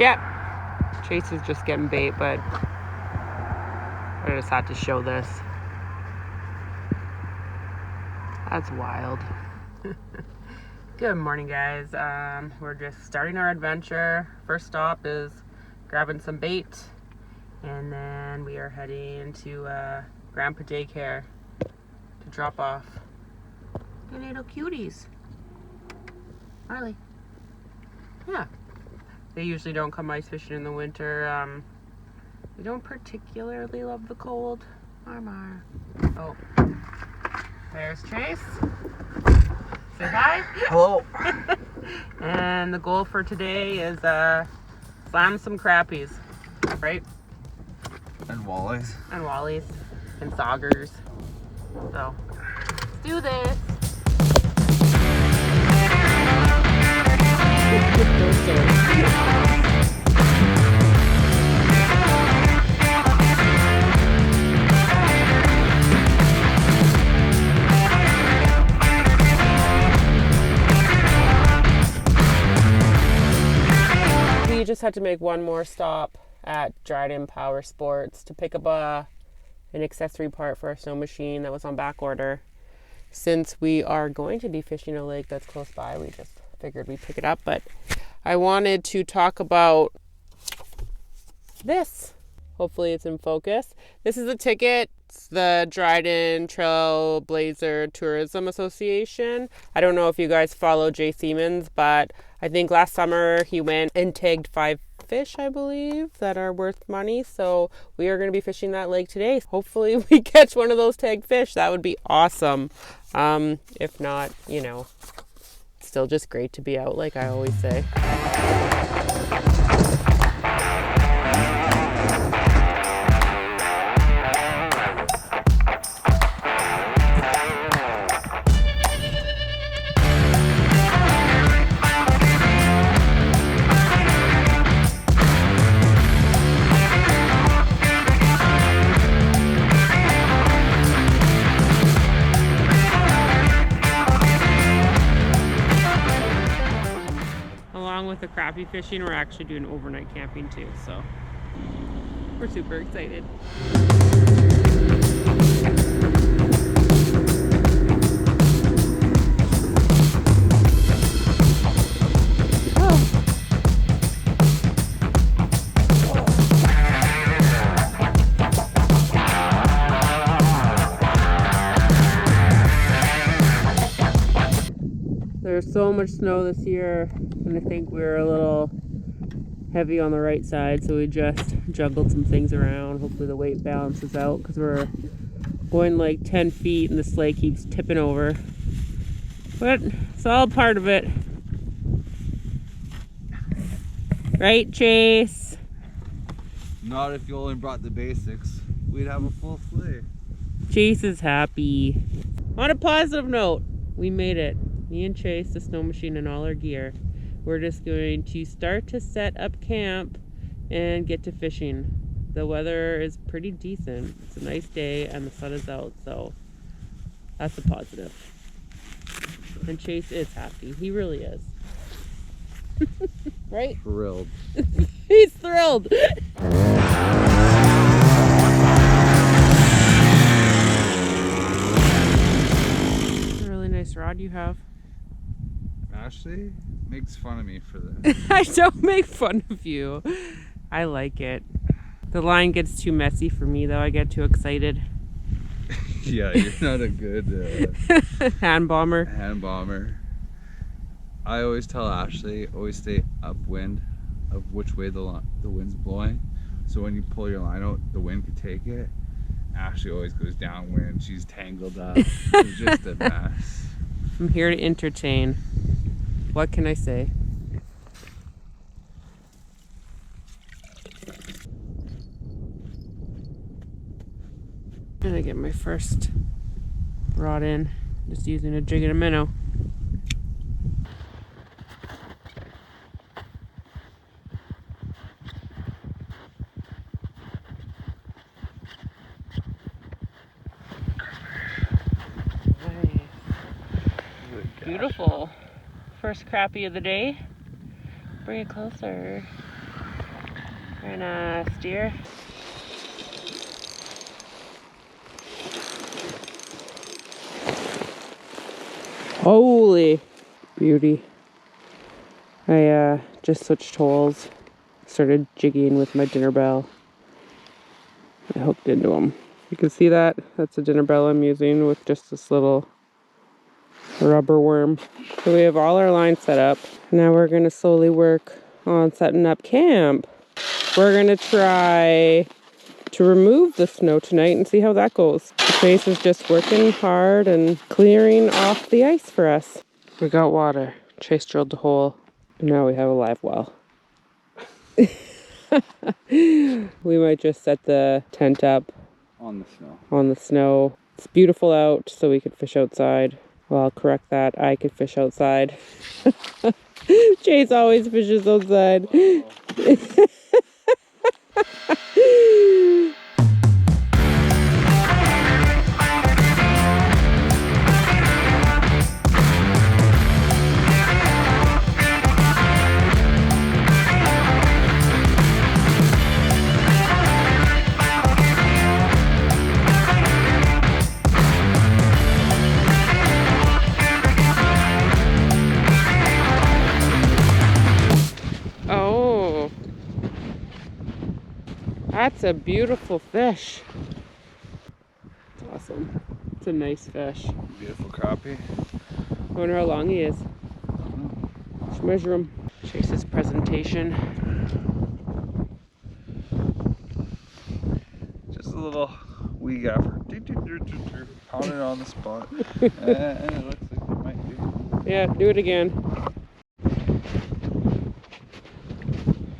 Yeah, Chase is just getting bait, but I just had to show this. That's wild. Good morning, guys. We're just starting our adventure. First stop is grabbing some bait, and then we are heading to Grandpa Daycare to drop off the little cuties. Marley. Yeah. They usually don't come ice fishing in the winter. We don't particularly love the cold. Mar. Oh. There's Chase. Say hi. Hello. And the goal for today is slam some crappies, right? And walleyes. And walleyes. And saugers. So, let's do this. We just had to make one more stop at Dryden Power Sports to pick up an accessory part for our snow machine that was on back order. Since we are going to be fishing a lake that's close by, we just figured we'd pick it up. But I wanted to talk about this. Hopefully it's in focus. This is a ticket. It's the Dryden Trailblazer Tourism Association. I don't know if you guys follow Jay Siemens, but I think last summer he went and tagged 5 fish, I believe, that are worth money. So we are going to be fishing that lake today. Hopefully we catch one of those tagged fish. That would be awesome. If not, you know, still just great to be out, like I always say. With the crappie fishing, we're actually doing overnight camping too, so we're super excited. There's so much snow this year, and I think we're a little heavy on the right side, so we just juggled some things around. Hopefully the weight balances out, because we're going like 10 feet and the sleigh keeps tipping over. But it's all part of it. Right, Chase? Not if you only brought the basics. We'd have a full sleigh. Chase is happy. On a positive note, we made it. Me and Chase, the snow machine, and all our gear. We're just going to start to set up camp and get to fishing. The weather is pretty decent. It's a nice day and the sun is out, so that's a positive. And Chase is happy. He really is. Right? Thrilled. He's thrilled. It's a really nice rod you have. Ashley makes fun of me for that. I don't make fun of you. I like it. The line gets too messy for me, though. I get too excited. Yeah, you're not a good hand bomber. Hand bomber. I always tell Ashley, always stay upwind of which way the wind's blowing. So when you pull your line out, the wind could take it. Ashley always goes downwind. She's tangled up. It's just a mess. I'm here to entertain. What can I say? Gonna get my first rod in, just using a jig and a minnow. Beautiful. First crappie of the day. Bring it closer. Very nice, dear. Holy beauty. I just switched holes. Started jigging with my dinner bell. I hooked into them. You can see that? That's a dinner bell I'm using with just this little rubber worm. So we have all our lines set up. Now we're gonna slowly work on setting up camp. We're gonna try to remove the snow tonight and see how that goes. Chase is just working hard and clearing off the ice for us. We got water. Chase drilled the hole. Now we have a live well. We might just set the tent up On the snow. on the snow. It's beautiful out, so we could fish outside. Well, I'll correct that. I could fish outside. Chase always fishes outside. Oh, that's a beautiful fish. It's awesome. It's a nice fish. Beautiful crappie. I wonder how long he is. Let's measure him. Chase's presentation. Just a little wee gaffer. Pound it on the spot. And it looks like it might be. Yeah, do it again.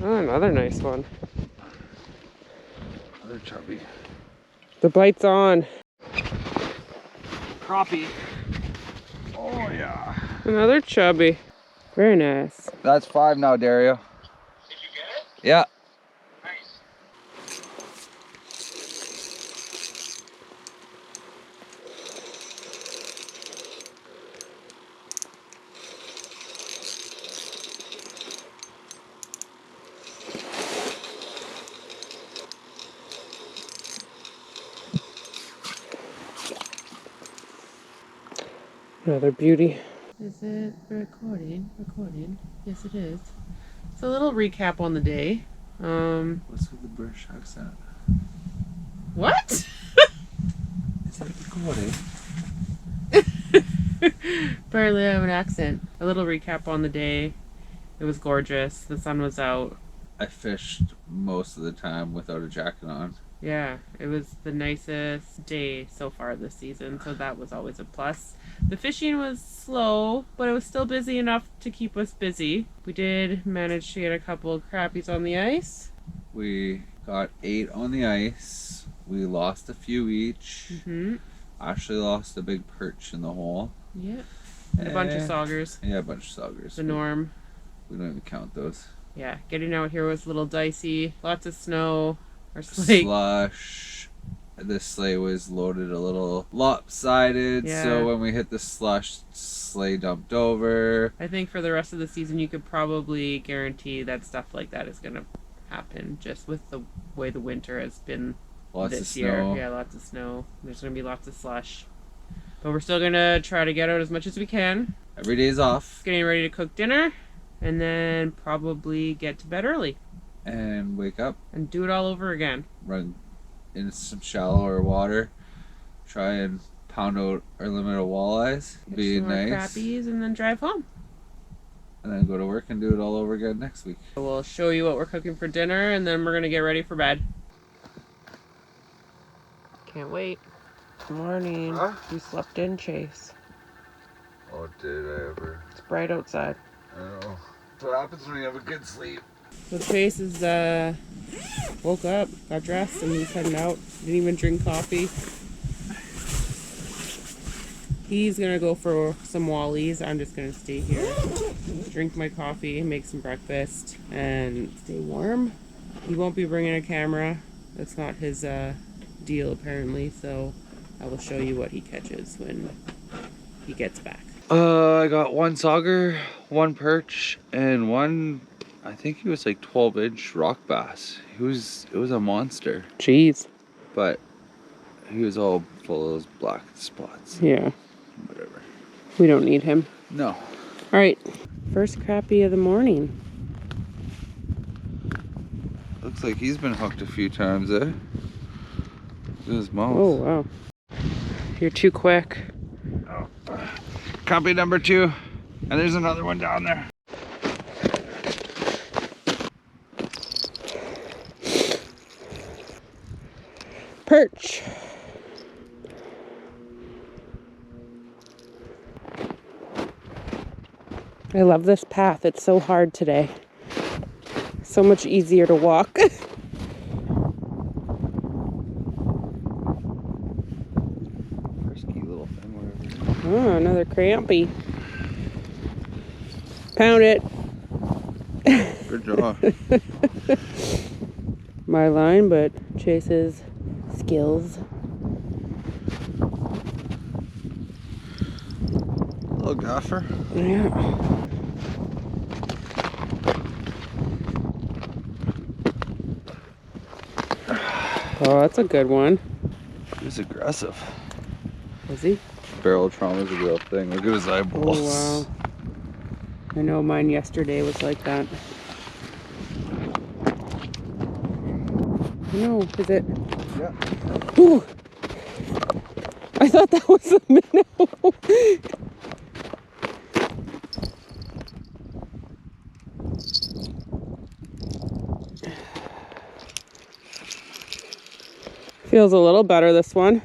Oh, another nice one. Another chubby. The bite's on. Crappie. Oh yeah. Another chubby. Very nice. That's 5 now, Dario. Did you get it? Yeah. Nice. Another beauty. Is it recording? Recording. Yes, it is. So a little recap on the day. What's with the British accent? What? Is it recording? Apparently I have an accent. A little recap on the day. It was gorgeous. The sun was out. I fished most of the time without a jacket on. Yeah, it was the nicest day so far this season, so that was always a plus. The fishing was slow, but it was still busy enough to keep us busy. We did manage to get a couple of crappies on the ice. We got 8 on the ice. We lost a few each. Ashley lost a big perch in the hole. Yeah. And a bunch of saugers. Yeah, a bunch of saugers. The norm. We don't even count those. Yeah, getting out here was a little dicey. Lots of snow. Our sleigh. Slush. The sleigh was loaded a little lopsided, Yeah. so when we hit the slush, sleigh dumped over. I think for the rest of the season, you could probably guarantee that stuff like that is going to happen, just with the way the winter has been Lots this of snow. year. Yeah, lots of snow. There's going to be lots of slush. But we're still going to try to get out as much as we can. Every day's off. Getting ready to cook dinner, and then probably get to bed early. And wake up, And do it all over again. run in some shallower water, try and pound out our limit of walleyes, Catch be some more nice, crappies, and then drive home. and then go to work and do it all over again next week. So we'll show you what we're cooking for dinner, and then we're going to get ready for bed. Can't wait. Good morning. Huh? You slept in, Chase. Oh, did I ever? It's bright outside. I don't know. That's what happens when you have a good sleep. So Chase is woke up, got dressed, and he's heading out. Didn't even drink coffee. He's gonna go for some walleyes. I'm just gonna stay here, drink my coffee, make some breakfast, and stay warm. He won't be bringing a camera. That's not his deal apparently. So I will show you what he catches when he gets back. I got 1 sauger, 1 perch, and 1 I think he was like 12-inch rock bass. It was a monster. Jeez. But he was all full of those black spots. Yeah. Whatever. We don't need him. No. All right. First crappie of the morning. Looks like he's been hooked a few times, eh? Look at his mouth. Oh, wow. You're too quick. Oh. Crappie number 2. And there's another one down there. Perch. I love this path. It's so hard today. So much easier to walk. Risky little thing, whatever. Oh, another crappie. Pound it. Good job. My line, but Chase's skills. Little gaffer. Yeah. Oh, that's a good one. He's aggressive. Is he? Barrel trauma is a real thing. Look at his eyeballs. Oh, wow. I know mine yesterday was like that. No, is it? Yeah. Ooh! I thought that was a minnow. Feels a little better, this one.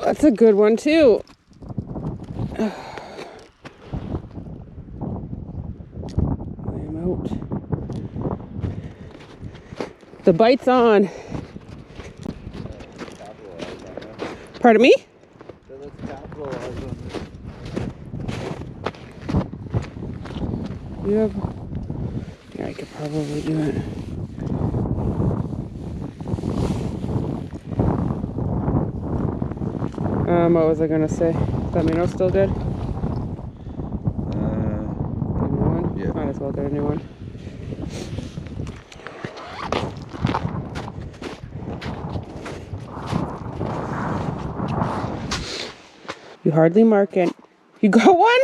That's a good one too. I'm out. The bite's on. Pardon me? You have... Yeah, I could probably do it. What was I gonna say? Is that minnow still good? Get a new one? Yeah. Might as well get a new one. You hardly mark it. You got one?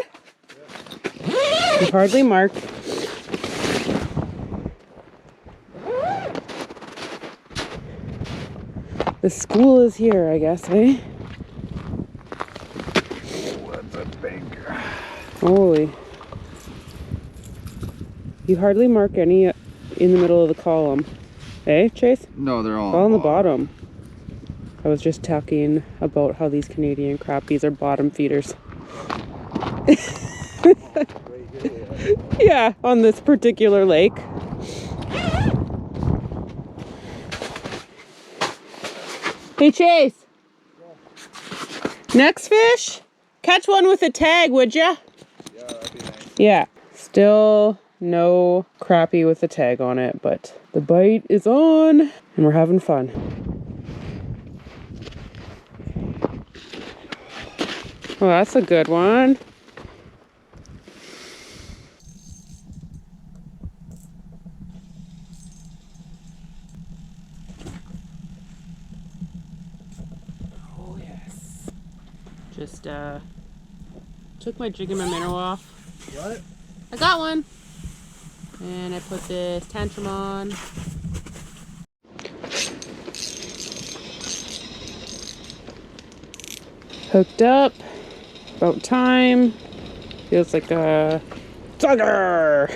Yeah. You hardly mark. The school is here, I guess, eh? What's a banker? Holy. You hardly mark any in the middle of the column. Eh, Chase? No, they're all on the bottom. I was just talking about how these Canadian crappies are bottom feeders. Yeah, on this particular lake. Hey, Chase. Next fish? Catch one with a tag, would ya? Yeah, that'd be nice. Yeah. Still no crappie with a tag on it, but the bite is on and we're having fun. Well, that's a good one. Oh, yes. Just took my jig and my minnow off. What? I got one. And I put this tantrum on. Hooked up. About time. Feels like a sauger.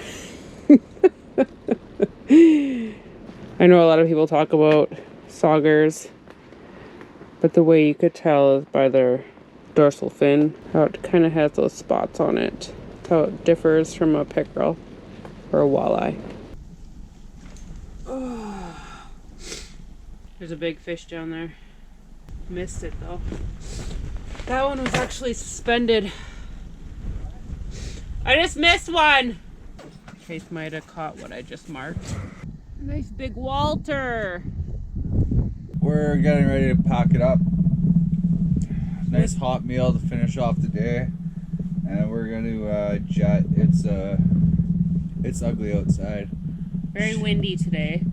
I know a lot of people talk about saugers, but the way you could tell is by their dorsal fin, how it kind of has those spots on it. That's how it differs from a pickerel or a walleye. Oh. There's a big fish down there. Missed it though. That one was actually suspended. I just missed one! Chase might have caught what I just marked. Nice big Walter. We're getting ready to pack it up. Nice hot meal to finish off the day. and we're gonna jet. It's ugly outside. Very windy today,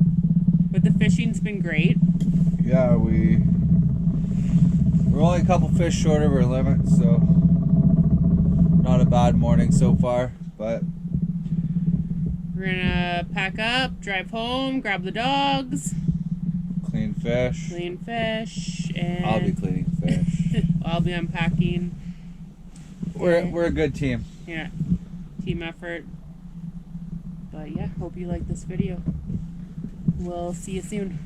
but the fishing's been great. Yeah, we're only a couple fish short of our limit, so not a bad morning so far. But we're gonna pack up, drive home, grab the dogs, clean fish, and I'll be cleaning fish. I'll be unpacking. We're a good team. Yeah, team effort. But yeah, hope you like this video. We'll see you soon.